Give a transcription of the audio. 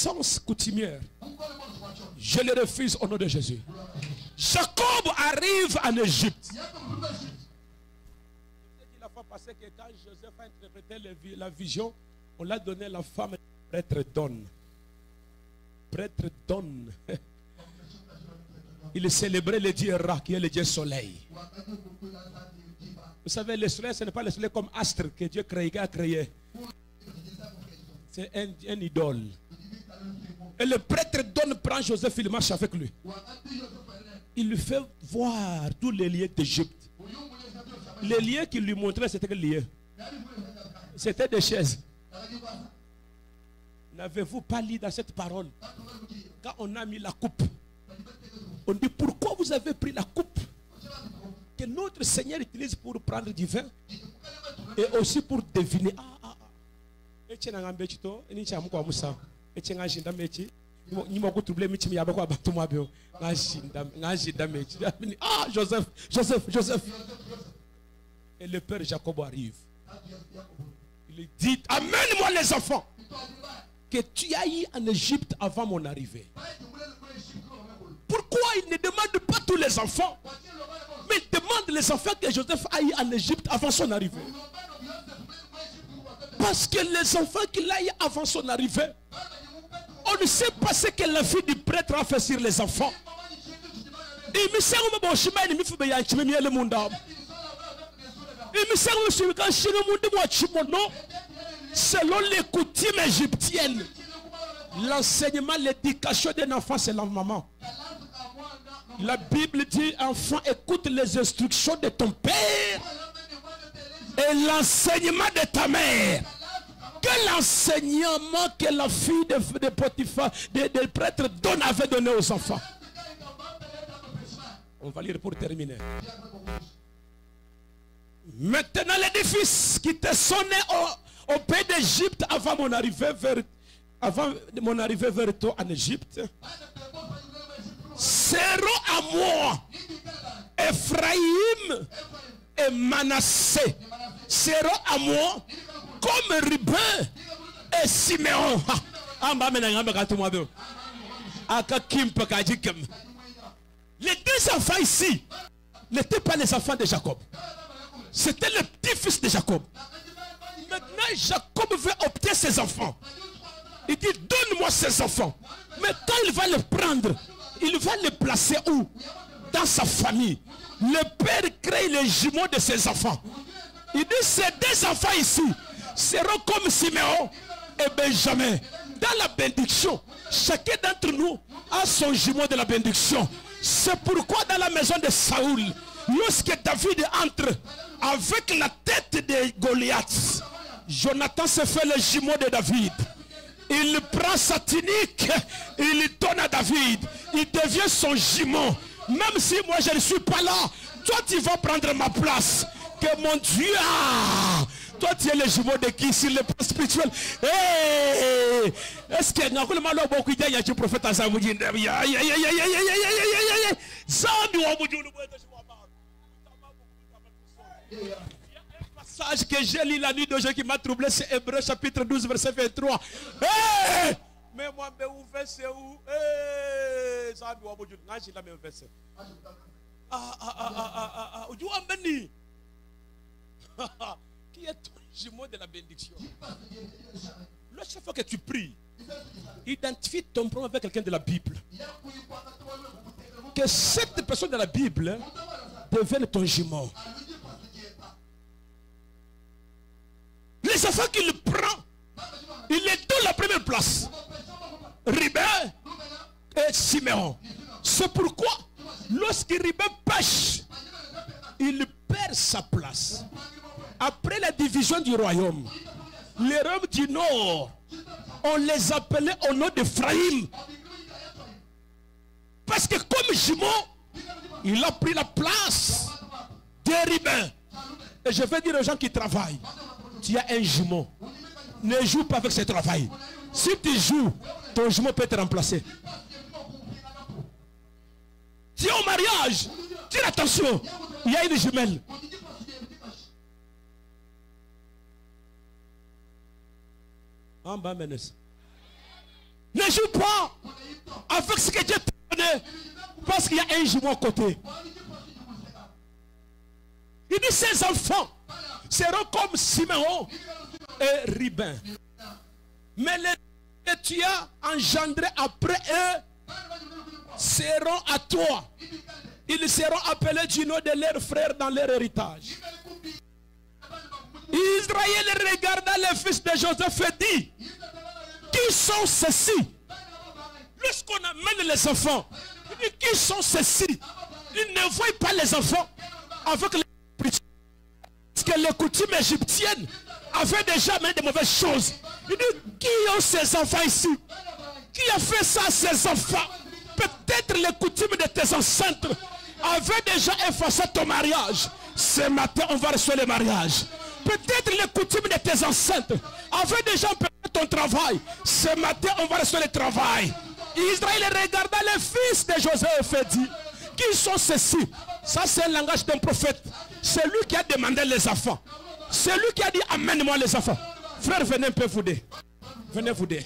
Sens coutumière, je le refuse au nom de Jésus. Jacob arrive en Égypte. La fois passée que quand Joseph a interprété la vision, on l'a donné à la femme. Prêtre donne. Prêtre donne. Il célébrait le Dieu Ra, qui est le Dieu soleil. Vous savez, le soleil, ce n'est pas le soleil comme astre que Dieu a créé. C'est un idole. Et le prêtre donne, prend Joseph, il marche avec lui. Il lui fait voir tous les lieux d'Égypte. Les lieux qu'il lui montrait, c'était quel lieu? C'était des chaises. N'avez-vous pas lu dans cette parole? Quand on a mis la coupe, on dit pourquoi vous avez pris la coupe que notre Seigneur utilise pour prendre du vin et aussi pour deviner. Joseph. Et le père Jacob arrive. Il dit, amène-moi les enfants que tu as eu en Égypte avant mon arrivée. Pourquoi il ne demande pas tous les enfants, mais il demande les enfants que Joseph a eu en Égypte avant son arrivée? Parce que les enfants qu'il a eu avant son arrivée, on ne sait pas ce que la fille du prêtre a fait sur les enfants. Selon les coutumes égyptiennes, l'enseignement, l'éducation d'un enfant, c'est la maman. La Bible dit, enfant, écoute les instructions de ton père et l'enseignement de ta mère. Quel enseignement que la fille de Potiphar, des prêtres, avait donné aux enfants? On va lire pour terminer. Maintenant, l'édifice qui te sonnait au pays d'Égypte avant mon arrivée vers toi en Égypte seront à moi. Ephraïm et Manassé seront à moi comme Ruben et Siméon. Les deux enfants ici n'étaient pas les enfants de Jacob. C'était le petit-fils de Jacob. Maintenant, Jacob veut opter ses enfants. Il dit, donne-moi ces enfants. Mais quand il va les prendre, il va les placer où? Dans sa famille. Le père crée les jumeaux de ses enfants. Il dit, ces deux enfants ici seront comme Siméon et Benjamin. Dans la bénédiction, chacun d'entre nous a son jumeau de la bénédiction. C'est pourquoi dans la maison de Saoul, lorsque David entre avec la tête de Goliath, Jonathan se fait le jumeau de David. Il prend sa tunique, il donne à David. Il devient son jumeau. Même si moi je ne suis pas là, toi tu vas prendre ma place. Que mon Dieu, toi tu es le jumeau de qui sur le plan spirituel? Est-ce que nous avons beaucoup de prophètes à Zamoudine? Passage que j'ai lu la nuit d'aujourd'hui qui m'a troublé, c'est Hébreux chapitre 12 verset 23. Mais moi, verset où? Qui est ton jumeau de la bénédiction? Chaque fois que tu pries, identifie ton problème avec quelqu'un de la Bible. Que cette personne de la Bible devienne ton jumeau. Les enfants qu'il prend, il les donne la première place. Ruben et Siméon. C'est pourquoi, lorsque Ruben pêche, il perd sa place. Après la division du royaume, les royaumes du nord, on les appelait au nom d'Ephraïm. Parce que comme jumeau, il a pris la place de Ruben. Et je vais dire aux gens qui travaillent, tu as un jumeau. Ne joue pas avec ce travail. Si tu joues, ton jumeau peut te remplacer. Tu es au mariage, tire attention, il y a une jumelle. Ne joue pas avec ce que Dieu t'a donné. Parce qu'il y a un jumeau à côté. Il dit ces enfants seront comme Siméon et Ribin. Mais les que tu as engendrés après eux seront à toi. Ils seront appelés du nom de leurs frères dans leur héritage. Israël regarda les fils de Joseph et dit, qui sont ceux-ci? Lorsqu'on amène les enfants, il dit, qui sont ceux-ci? Ils ne voient pas les enfants avec les coutumes. Parce que les coutumes égyptiennes avaient déjà amené de mauvaises choses. Il dit, qui ont ces enfants ici? Qui a fait ça à ces enfants? Peut-être les coutumes de tes ancêtres avaient déjà effacé ton mariage. Ce matin, on va recevoir le mariage. Peut-être les coutumes de tes ancêtres avaient déjà empêché ton travail. Ce matin, on va recevoir le travail. Israël regarda les fils de Joseph et dit, qui sont ceux-ci? Ça, c'est un langage d'un prophète. C'est lui qui a demandé les enfants. C'est lui qui a dit, amène-moi les enfants. Frère, venez un peu vous aider. Venez vous aider.